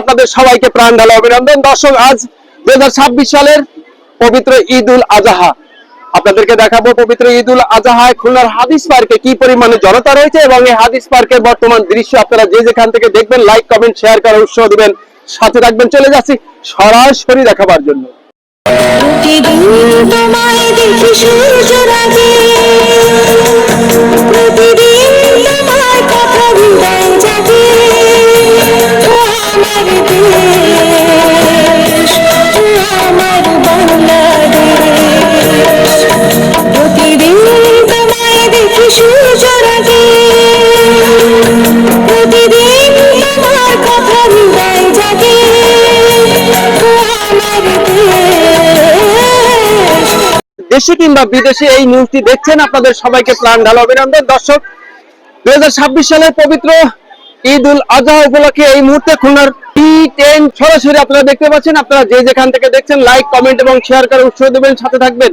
আপনাদের সবাইকে প্রাণ ঢালা অভিনন্দন। দর্শক, আজ 2026 সালের পবিত্র ঈদ উল আজহা আপনাদেরকে দেখাবো। পবিত্র ঈদ উল আজহায় খুলনার হাদিস পার্কে কি পরিমাণে জনতা রয়েছে এবং এই হাদিস পার্কের বর্তমান দৃশ্য আপনারা যে যেখান থেকে দেখবেন লাইক কমেন্ট শেয়ার করার উৎসাহ দিবেন, সাথে থাকবেন। চলে যাচ্ছি সরাসরি দেখাবার জন্য। দেশে কিংবা বিদেশে এই নিউজটি দেখছেন, আপনাদের সবাইকে প্রাণ ঢালা অভিনন্দন। দর্শক, 2026 সালের পবিত্র ঈদ উল আজহা উপলক্ষে এই মুহূর্তে খুলনার T10 সরাসরি আপনারা দেখতে পাচ্ছেন। আপনারা যে যেখান থেকে দেখছেন লাইক কমেন্ট এবং শেয়ার করে উৎসাহ দেবেন, সাথে থাকবেন।